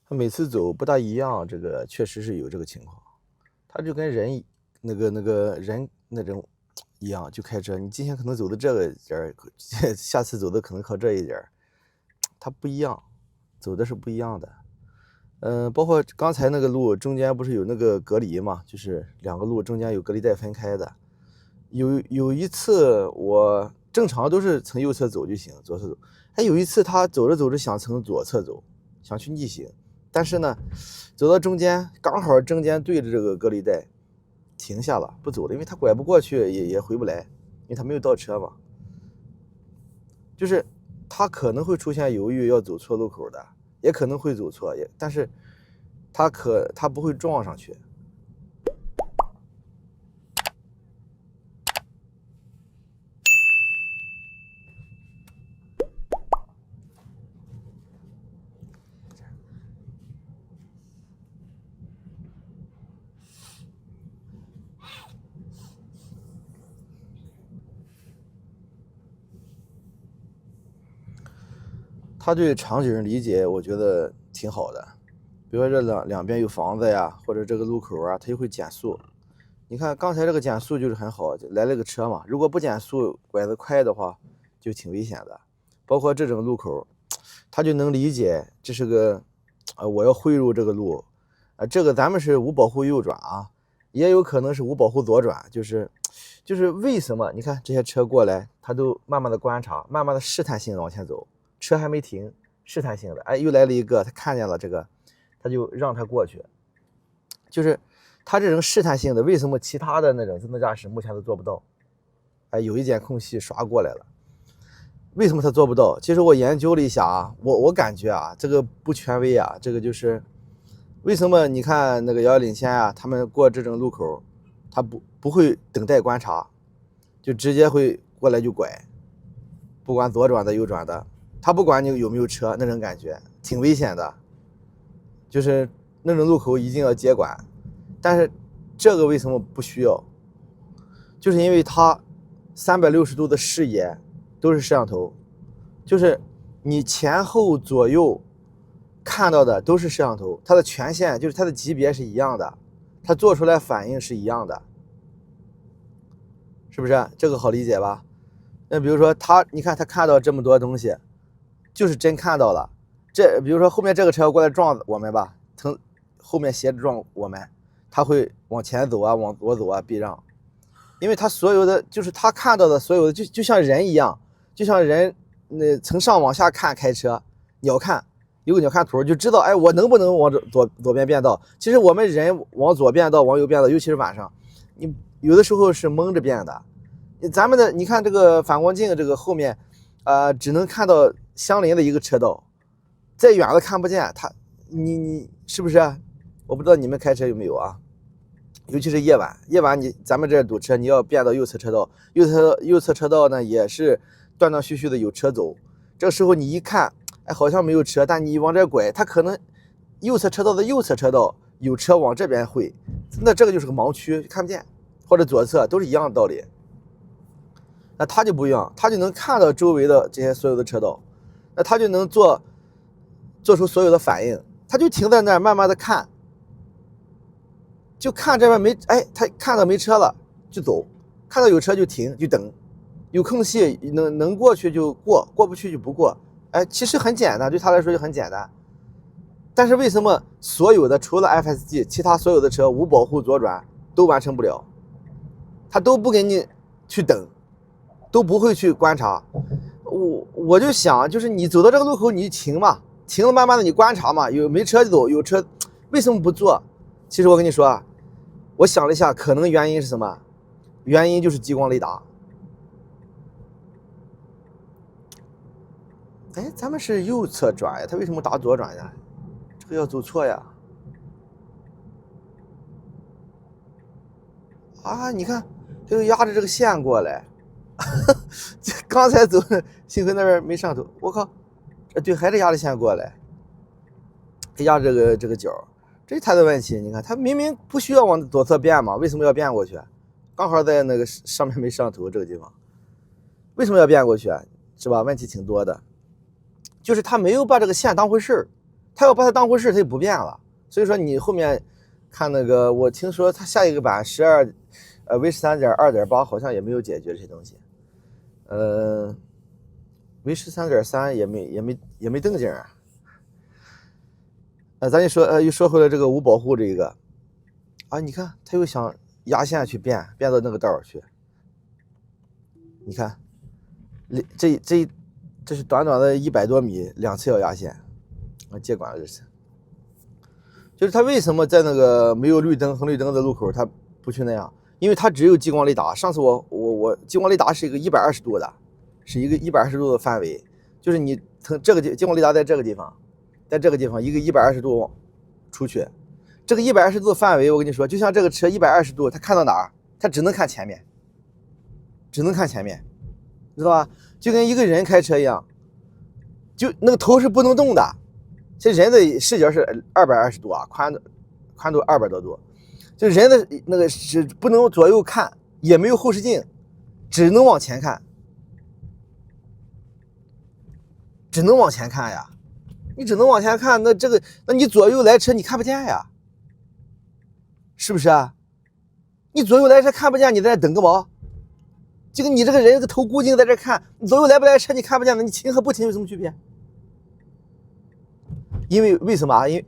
他每次走不大一样，这个确实是有这个情况。他就跟人人那种一样，就开车，你今天可能走的这个点儿，下次走的可能靠这一点儿，它不一样，走的是不一样的。包括刚才那个路中间不是有那个隔离嘛，就是两个路中间有隔离带分开的。有一次我正常都是从右侧走就行，左侧走。还有一次他走着走着想从左侧走，想去逆行，但是呢，走到中间刚好中间对着这个隔离带，停下了不走了，因为他拐不过去也回不来，因为他没有倒车嘛。就是他可能会出现犹豫要走错路口的，也可能会走错，但是他不会撞上去。他对场景理解我觉得挺好的，比如说这两边有房子呀，或者这个路口啊，他就会减速。你看刚才这个减速就是很好，来了个车嘛，如果不减速拐得快的话，就挺危险的。包括这种路口，他就能理解这是个我要汇入这个路，这个咱们是无保护右转啊，也有可能是无保护左转，就是为什么你看这些车过来，他都慢慢的观察，慢慢的试探性的往前走，车还没停，试探性的，哎，又来了一个，他看见了这个，他就让他过去，就是他这种试探性的，为什么其他的那种自动驾驶目前都做不到？哎，有一点空隙刷过来了，为什么他做不到？其实我研究了一下啊，我感觉啊，这个不权威啊，这个就是为什么你看那个遥遥领先啊，他们过这种路口，他不会等待观察，就直接会过来就拐，不管左转的右转的，他不管你有没有车，那种感觉挺危险的，就是那种路口一定要接管。但是这个为什么不需要？就是因为它360度的视野都是摄像头，就是你前后左右看到的都是摄像头，它的权限就是它的级别是一样的，它做出来反应是一样的，是不是？这个好理解吧？那比如说你看他看到这么多东西，就是真看到了。这比如说后面这个车要过来撞我们吧，从后面斜着撞我们，他会往前走啊，往左走啊，避让，因为他所有的就是他看到的所有的就像人一样，就像人从上往下看开车，鸟看有个鸟看图就知道，哎，我能不能往左边变道？其实我们人往左变道，往右变道，尤其是晚上，你有的时候是蒙着变的。咱们的你看这个反光镜这个后面，只能看到相邻的一个车道，再远的看不见。你是不是？我不知道你们开车有没有啊？尤其是夜晚咱们这堵车，你要变到右侧车道，右侧车道呢也是断断续续的有车走。这个时候你一看，哎，好像没有车，但你往这拐，它可能右侧车道的右侧车道有车往这边会，那这个就是个盲区，看不见，或者左侧都是一样的道理。那他就不一样，他就能看到周围的这些所有的车道，那他就能做出所有的反应，他就停在那儿慢慢的看，就看这边没，哎，他看到没车了就走，看到有车就停就等，有空隙能过去就过，过不去就不过，哎，其实很简单，对他来说就很简单。但是为什么所有的除了 FSD， 其他所有的车无保护左转都完成不了？他都不给你去等。都不会去观察，我就想，就是你走到这个路口，你停嘛，停了慢慢的你观察嘛，有没车就走，有车为什么不做？其实我跟你说啊，我想了一下，可能原因是什么？原因就是激光雷达。哎，咱们是右侧转呀，他为什么打左转呀？这个要走错呀。啊，你看，他又压着这个线过来。刚才走，幸亏那边没上头。我靠，对，还是压着线过来，压这个角，这是他的问题。你看，他明明不需要往左侧变嘛，为什么要变过去？刚好在那个上面没上头这个地方，为什么要变过去？是吧？问题挺多的，就是他没有把这个线当回事儿，他要把它当回事，他就不变了。所以说你后面看那个，我听说他下一个版V13.2.8好像也没有解决这些东西。V13.3也没动静啊。咱又说回来这个无保护这个啊，你看他又想压线去变到那个道去。你看，这是短短的100多米，2次要压线，啊，接管了这次。就是他为什么在那个没有绿灯、红绿灯的路口，他不去那样？因为它只有激光雷达。上次我激光雷达是一个120度的，是一个120度的范围，就是你从这个激光雷达在这个地方，在这个地方一个120度出去，这个120度的范围，我跟你说，就像这个车120度，它看到哪儿？它只能看前面，只能看前面，知道吧？就跟一个人开车一样，就那个头是不能动的。这人的视角是220度啊，宽度200多度，就人的那个是不能左右看，也没有后视镜，只能往前看，只能往前看呀。你只能往前看，那你左右来车你看不见呀，是不是啊？你左右来车看不见，你在这等个毛？就跟你这个人个头固定在这看，你左右来不来车你看不见的，你停和不停有什么区别？因为什么啊？因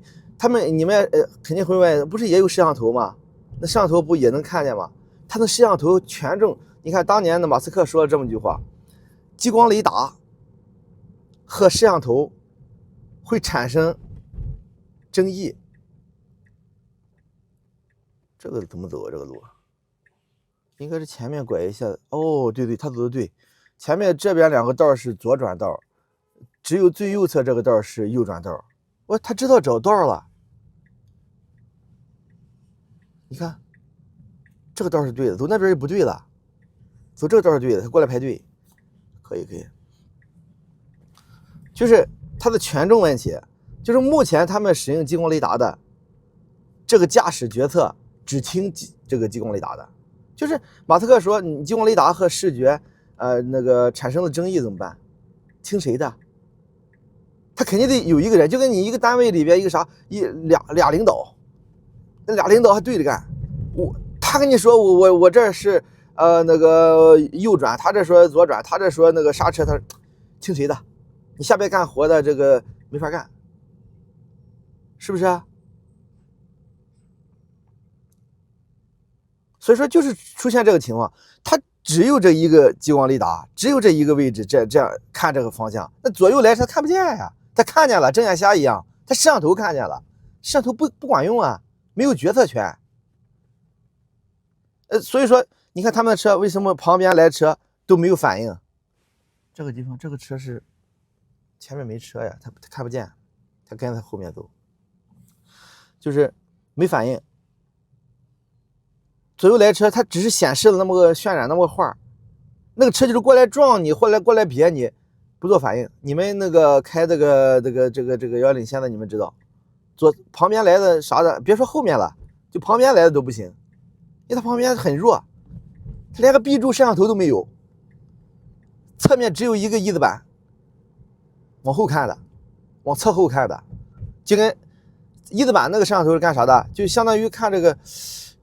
为你们肯定会问，不是也有摄像头吗？那摄像头不也能看见吗？它的摄像头权重，你看当年的马斯克说了这么一句话：激光雷达和摄像头会产生争议。这个怎么走啊？这个路应该是前面拐一下。哦，对，他走的对，前面这边2个道是左转道，只有最右侧这个道是右转道。他知道找道了。你看，这个道是对的，走那边就不对了，走这个道是对的，他过来排队，可以。就是它的权重问题，就是目前他们使用激光雷达的这个驾驶决策只听这个激光雷达的，就是马斯克说你激光雷达和视觉那个产生的争议怎么办？听谁的？他肯定得有一个人，就跟你一个单位里边一个俩领导，那俩领导还对着干。他跟你说我这是那个右转，他这说左转，他这说那个刹车，他听谁的？你下边干活的这个没法干，是不是啊？所以说就是出现这个情况，他只有这一个激光雷达，只有这一个位置，这样看这个方向，那左右来车看不见呀。他看见了，睁眼瞎一样。他摄像头看见了，摄像头不管用啊，没有决策权。所以说，你看他们的车为什么旁边来车都没有反应？这个地方这个车是前面没车呀，他看不见，他跟在后面走，就是没反应。左右来车，它只是显示了那么个渲染那么个画，那个车就是过来撞你，或者过来别你。不做反应，你们那个开这个遥领先的，你们知道，旁边来的啥的，别说后面了，就旁边来的都不行，因为他旁边很弱，他连个闭住摄像头都没有，侧面只有一个翼子板，往后看的，往侧后看的，就跟翼子板那个摄像头是干啥的？就相当于看这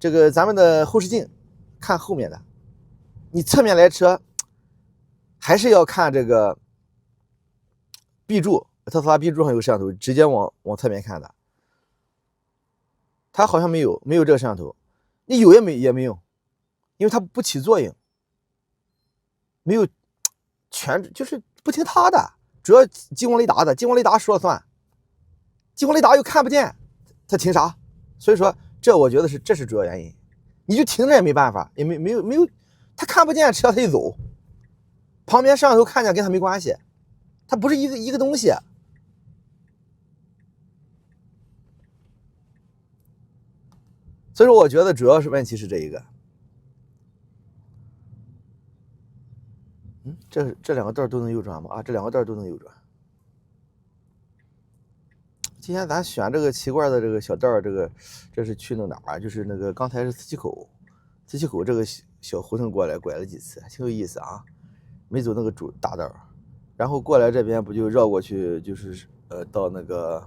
个咱们的后视镜，看后面的，你侧面来车，还是要看这个。B 柱，特斯拉 B 柱上有摄像头，直接往侧面看的。它好像没有这个摄像头，你有也没用，因为它不起作用，没有就是不听它的，主要激光雷达的，激光雷达说了算，激光雷达又看不见，它听啥？所以说这我觉得这是主要原因，你就停着也没办法，也没有，它看不见车它就走，旁边摄像头看见跟它没关系。它不是一个东西，所以说我觉得主要是问题是这一个。这2个道都能右转吗？啊，这2个道都能右转。今天咱选这个奇怪的这个小道，这是去哪儿？就是那个刚才是磁器口这个小胡同过来拐了几次，挺有意思啊，没走那个主大道。然后过来这边不就绕过去，就是到那个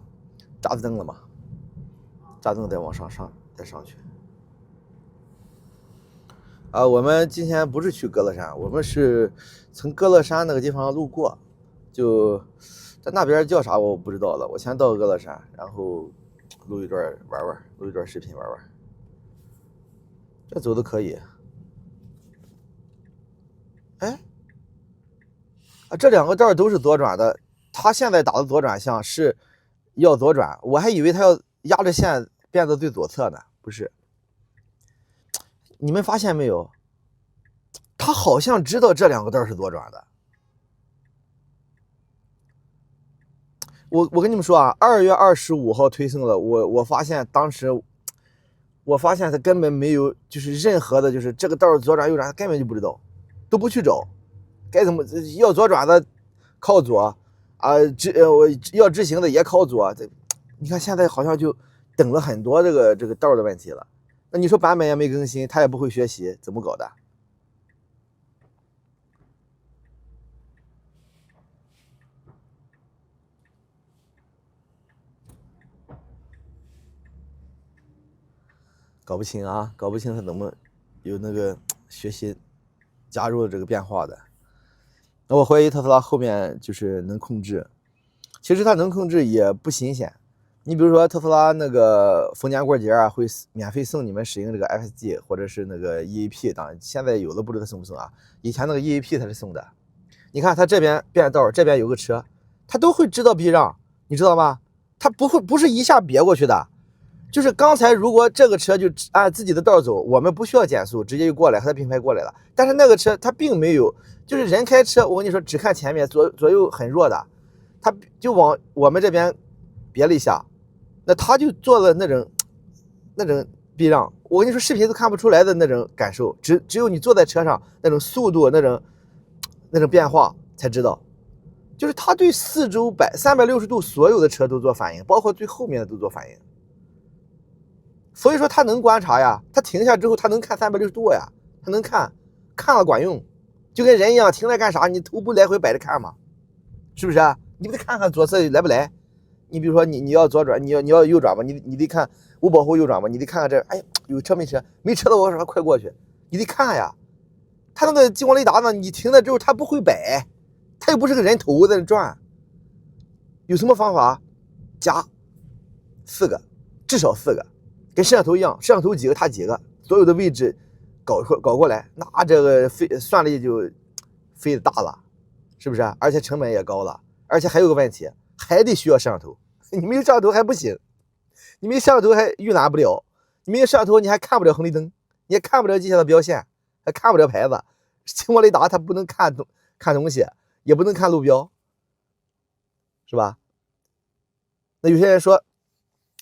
闸子灯了嘛，闸子灯再往上再上去。我们今天不是去歌乐山，我们是从歌乐山那个地方路过，就在那边叫啥我不知道了。我先到歌乐山，然后录一段玩玩，录一段视频玩玩。这走的可以。哎，这2个道都是左转的，他现在打的左转向是要左转，我还以为他要压着线变到最左侧呢，不是。你们发现没有？他好像知道这2个道是左转的。我跟你们说啊，2月25号推送了，我发现当时，我发现他根本没有，就是任何的，就是这个道左转右转，他根本就不知道，都不去找，该怎么要左转的靠左啊，我要直行的也靠左。你看现在好像就等了很多这个道的问题了。那你说版本也没更新，他也不会学习，怎么搞的？搞不清啊，搞不清他怎么有那个学习加入了这个变化的。那我怀疑特斯拉后面就是能控制，其实它能控制也不新鲜。你比如说特斯拉那个逢年过节啊，会免费送你们使用这个 FSD 或者是那个 EAP， 当然现在有的不知道送不送啊。以前那个 EAP 它是送的。你看它这边变道，这边有个车，它都会知道避让，你知道吗？它不是一下别过去的，就是刚才如果这个车就按自己的道走，我们不需要减速，直接就过来，和它并排过来了。但是那个车它并没有，就是人开车，我跟你说，只看前面，左右很弱的，它就往我们这边别了一下。那他就做了那种避让，我跟你说，视频都看不出来的那种感受，只有你坐在车上那种速度那种变化才知道。就是他对四周360度所有的车都做反应，包括最后面的都做反应。所以说他能观察呀，他停下之后他能看360度呀，他能看了管用，就跟人一样，停来干啥？你头不来回摆着看嘛，是不是啊？你不得看看左侧来不来？你比如说你要左转，你要右转吧，你得看无保护右转吧，你得看看这，哎，有车没车？没车的我说快过去，你得看呀。他那个激光雷达呢，你停了之后他不会摆，他又不是个人头在那转。有什么方法？加4个，至少4个，跟摄像头一样，摄像头几个它几个，所有的位置搞过来，那这个算力就飞得大了，是不是？而且成本也高了，而且还有个问题。还得需要摄像头，你没有摄像头还不行，你没有摄像头还预览不了，你没有摄像头你还看不了红绿灯，你也看不了地下的标线，还看不了牌子。激光雷达它不能看东西，也不能看路标，是吧？那有些人说，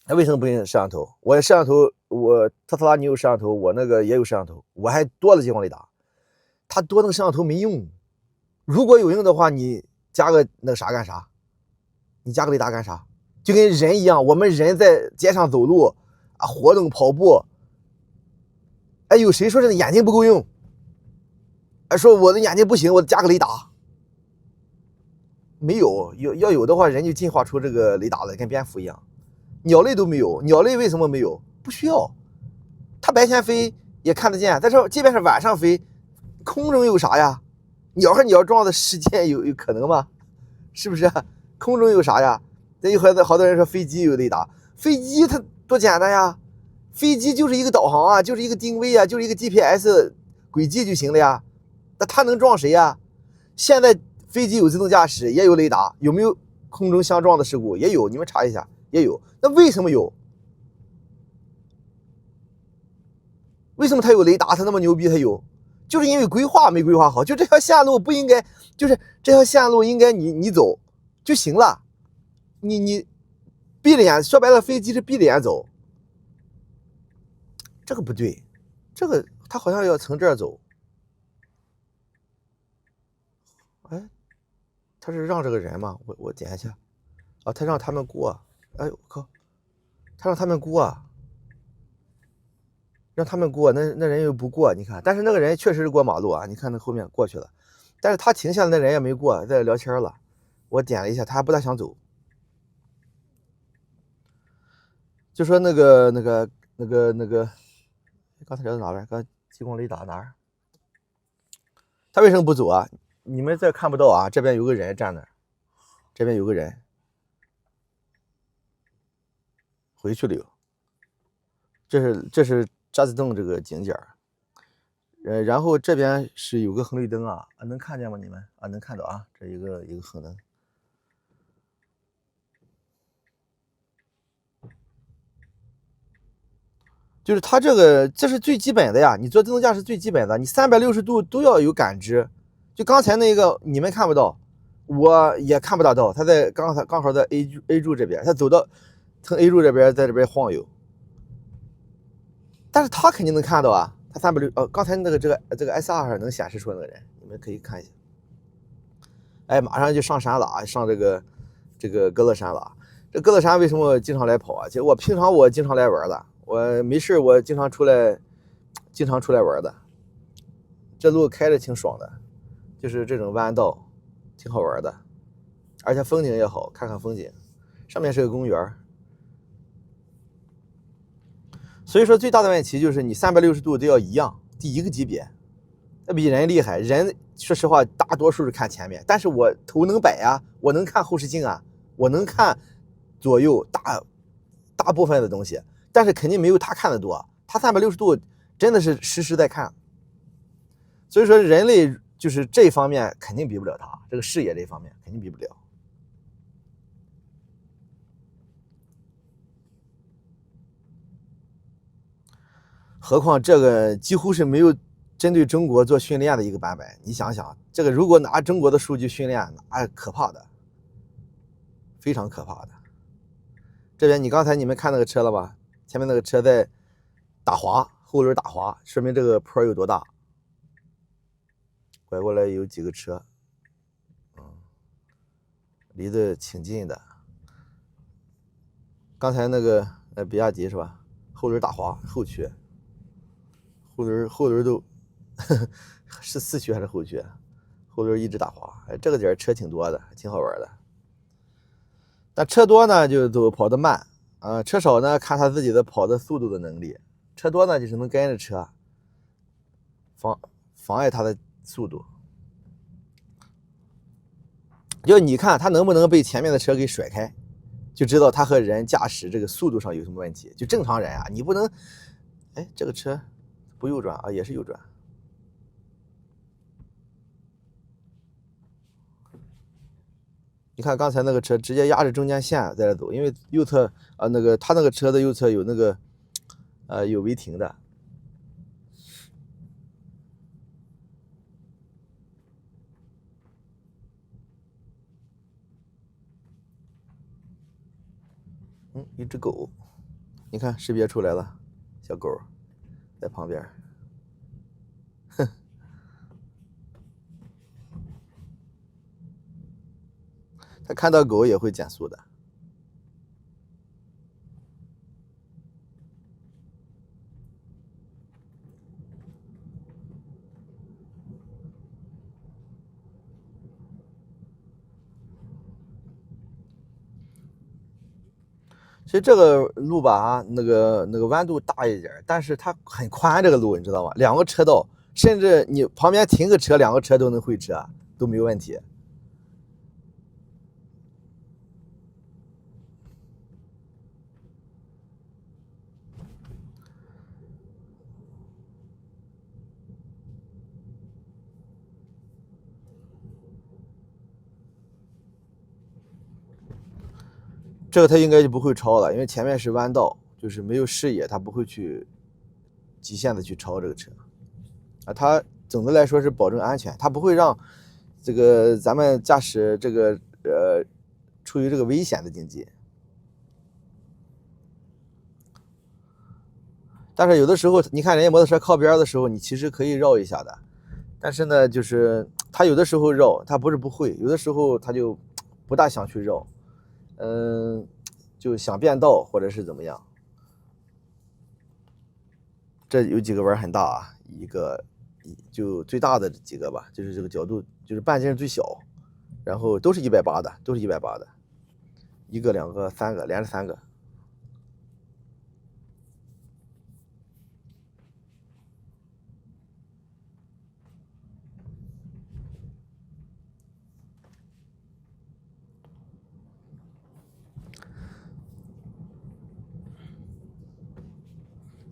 为什么不用摄像头？我摄像头，我特斯拉你有摄像头，我那个也有摄像头，我还多了激光雷达，它多那个摄像头没用。如果有用的话，你加个那个啥干啥？你加个雷达干啥？就跟人一样，我们人在街上走路啊，活动跑步，哎，有谁说这眼睛不够用？哎，说我的眼睛不行，我加个雷达。没有，要有的话，人就进化出这个雷达了，跟蝙蝠一样。鸟类都没有，鸟类为什么没有？不需要，它白天飞也看得见，但是即便是晚上飞，空中有啥呀？鸟和鸟撞的事件有可能吗？是不是？空中有啥呀？那有好多人说飞机有雷达，飞机它多简单呀，飞机就是一个导航啊，就是一个定位啊，就是一个 GPS 轨迹就行了呀。那它能撞谁呀？现在飞机有自动驾驶，也有雷达，有没有空中相撞的事故？也有，你们查一下，也有。那为什么有？为什么它有雷达？它那么牛逼，它有，就是因为规划没规划好。就这条线路不应该，就是这条线路应该你走就行了。你闭着眼，说白了，飞机是闭着眼走，这个不对，这个他好像要从这儿走。哎，他是让这个人吗？我点一下，啊，他让他们过，哎呦靠，他让他们过，让他们过，那人又不过，你看，但是那个人确实是过马路啊，你看那后面过去了，但是他停下来，那人也没过，在聊天了，我点了一下，他还不大想走。就说那个，刚才聊到哪来？刚激光雷达哪儿？他为什么不走啊？你们这看不到啊，这边有个人站那儿，这边有个人回去了又。这是渣滓洞这个景点然后这边是有个红绿灯啊，能看见吗？你们啊，能看到啊，这一个红灯。就是它这是最基本的呀，你做自动驾驶最基本的，你360度都要有感知。就刚才那个你们看不到，我也看不大到，他在刚好在 A 柱这边，他走到从 A 柱这边在这边晃悠，但是他肯定能看到啊，他360刚才那个这个 S2能显示出那个人，你们可以看一下。哎，马上就上山了啊，上这个歌乐山了。这歌乐山为什么经常来跑啊？其实我平常经常来玩的，我没事我经常出来玩的。这路开着挺爽的，就是这种弯道，挺好玩的，而且风景也好，看看风景。上面是个公园，所以说最大的问题就是你360度都要一样，第一个级别。那比人厉害，人说实话大多数是看前面，但是我头能摆啊，我能看后视镜啊，我能看左右大部分的东西，但是肯定没有他看的多。他360度真的是实时在看，所以说人类就是这方面肯定比不了他，这个视野这方面肯定比不了。何况这个几乎是没有针对中国做训练的一个版本，你想想，这个如果拿中国的数据训练，那可怕的，非常可怕的。这边你刚才你们看那个车了吧？前面那个车在打滑，后轮打滑，说明这个坡有多大。拐过来有几个车，离得挺近的。刚才那个比亚迪是吧？后轮打滑，后驱，后轮都是四驱还是后驱？后轮一直打滑。哎，这个点车挺多的，挺好玩的。但车多呢，就都跑得慢啊；车少呢，看他自己的跑的速度的能力。车多呢，就是能跟着车，妨碍他的速度。就你看他能不能被前面的车给甩开，就知道他和人驾驶这个速度上有什么问题。就正常人啊，你不能，哎，这个车不右转啊，也是右转。你看刚才那个车直接压着中间线在这走，因为右侧他那个车的右侧有那个有违停的。一只狗，你看识别出来了，小狗在旁边。哼，它看到狗也会减速的。其实这个路吧，那个弯度大一点，但是它很宽，这个路你知道吗？2个车道，甚至你旁边停个车，2个车都能会车，都没有问题。这个它应该就不会超了，因为前面是弯道，就是没有视野，它不会去极限的去超这个车啊。它总的来说是保证安全，它不会让这个咱们驾驶这个处于这个危险的境界。但是有的时候，你看人家摩托车靠边的时候，你其实可以绕一下的。但是呢，就是他有的时候绕，他不是不会，有的时候他就不大想去绕，就想变道或者是怎么样。这有几个弯很大啊，就最大的几个吧，就是这个角度，就是半径最小，然后都是180的，都是180的，1个、2个、3个，连着3个。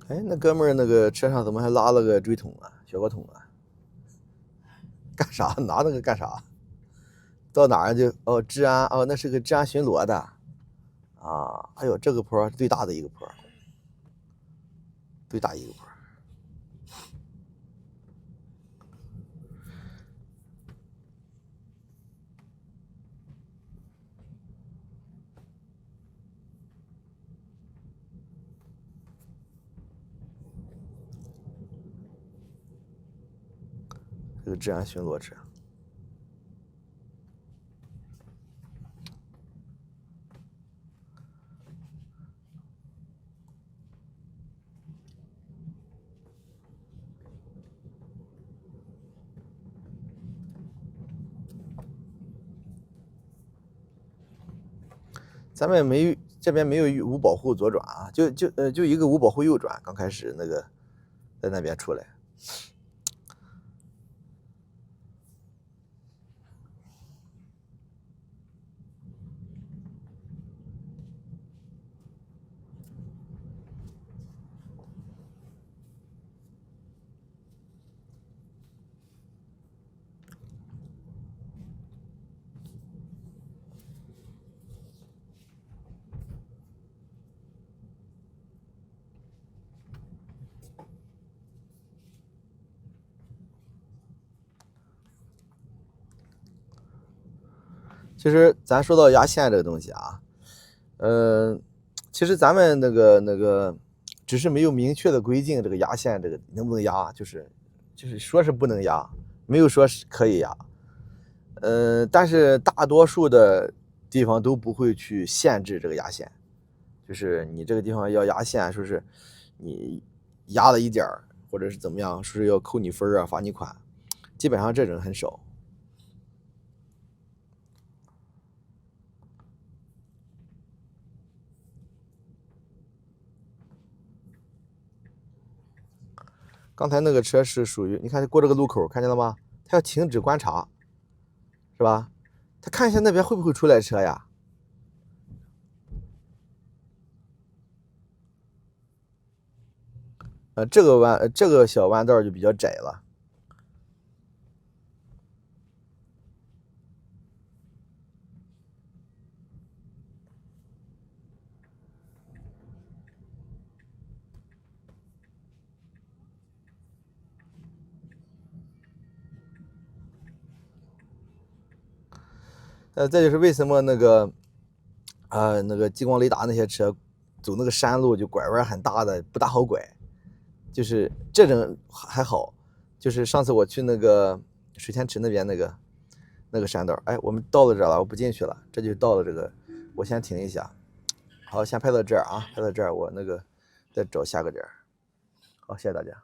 哎，那哥们儿那个车上怎么还拉了个锥桶啊，小锅桶啊？干啥？拿那个干啥？到哪儿就治安那是个治安巡逻的啊。哎呦，这个坡最大的一个坡，最大一个坡。这个治安巡逻车。咱们这边没有无保护左转啊，就一个无保护右转。刚开始那个在那边出来。其实咱说到压线这个东西啊，其实咱们那个只是没有明确的规定这个压线这个能不能压，就是说是不能压，没有说是可以压。但是大多数的地方都不会去限制这个压线，就是你这个地方要压线，说是你压了一点儿或者是怎么样，说是要扣你分啊，罚你款，基本上这种很少。刚才那个车是属于，你看过这个路口，看见了吗？它要停止观察，是吧？他看一下那边会不会出来车呀？这个小弯道就比较窄了。这就是为什么那个那个激光雷达那些车走那个山路就拐弯很大的不大好拐，就是这种还好。就是上次我去那个水天池那边那个山道，哎，我们到了这了，我不进去了，这就到了这个，我先停一下。好，先拍到这儿啊，拍到这儿，我那个再找下个点。好，谢谢大家。